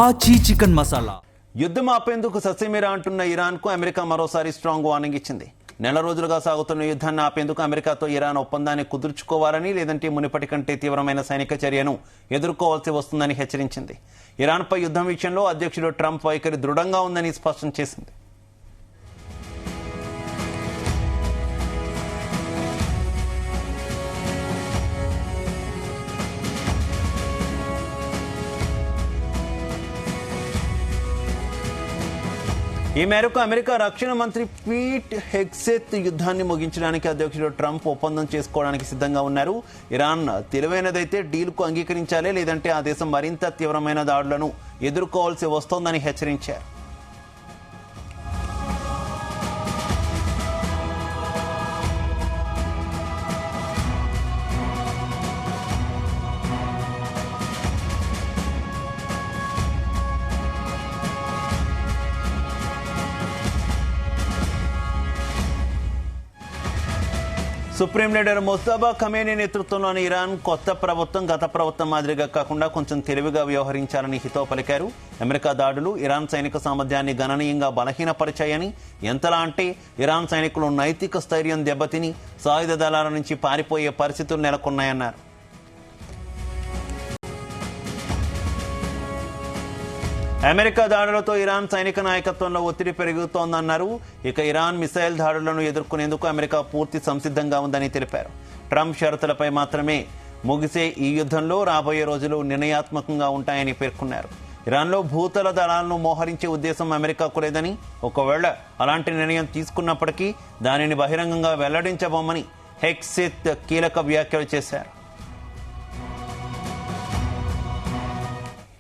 ఆచి చికెన్ మసాలా. యుద్ధం ఆపేందుకు ససేమిరా అంటున్న ఇరాన్కు అమెరికా మరోసారి స్ట్రాంగ్ వార్నింగ్ ఇచ్చింది. నెల రోజులుగా సాగుతున్న యుద్ధాన్ని ఆపేందుకు అమెరికాతో ఇరాన్ ఒప్పందాన్ని కుదుర్చుకోవాలని, లేదంటే మునిపటి కంటే తీవ్రమైన సైనిక చర్యను ఎదుర్కోవాల్సి వస్తుందని హెచ్చరించింది. ఇరాన్పై యుద్ధం విషయంలో అధ్యక్షుడు ట్రంప్ వైఖరి దృఢంగా ఉందని స్పష్టం చేసింది. ఈ మేరకు అమెరికా రక్షణ మంత్రి పీట్ హెగ్సెత్ యుద్ధాన్ని ముగించడానికి అధ్యక్షుడు ట్రంప్ ఒప్పందం చేసుకోవడానికి సిద్ధంగా ఉన్నారు. ఇరాన్ తెలివైనదైతే డీల్కు అంగీకరించాలి, లేదంటే ఆ దేశం మరింత తీవ్రమైన దాడులను ఎదుర్కోవాల్సి వస్తోందని హెచ్చరించారు. సుప్రీం లీడర్ ముస్తఫా ఖమేనీ నేతృత్వంలోని ఇరాన్ కొత్త ప్రభుత్వం గత ప్రభుత్వం మాదిరిగా కాకుండా కొంచెం తెలివిగా వ్యవహరించాలని హితవు పలికారు. అమెరికా దాడులు ఇరాన్ సైనిక సామర్థ్యాన్ని గణనీయంగా బలహీనపరిచాయని, ఎంతలా అంటే ఇరాన్ సైనికులు నైతిక స్థైర్యం దెబ్బతిని సాయుధ దళాల నుంచి పారిపోయే పరిస్థితులు నెలకొన్నాయన్నారు. అమెరికా దాడులతో ఇరాన్ సైనిక నాయకత్వంలో ఒత్తిడి పెరుగుతోందన్నారు. ఇక ఇరాన్ మిసైల్ దాడులను ఎదుర్కొనేందుకు అమెరికా పూర్తి సంసిద్ధంగా ఉందని తెలిపారు. ట్రంప్ షరతులపై మాత్రమే ముగిసే ఈ యుద్ధంలో రాబోయే రోజులు నిర్ణయాత్మకంగా ఉంటాయని పేర్కొన్నారు. ఇరాన్లో భూతల దళాలను మోహరించే ఉద్దేశం అమెరికాకు లేదని, ఒకవేళ అలాంటి నిర్ణయం తీసుకున్నప్పటికీ దానిని బహిరంగంగా వెల్లడించబోమని హెగ్సెత్ కీలక వ్యాఖ్యలు చేశారు.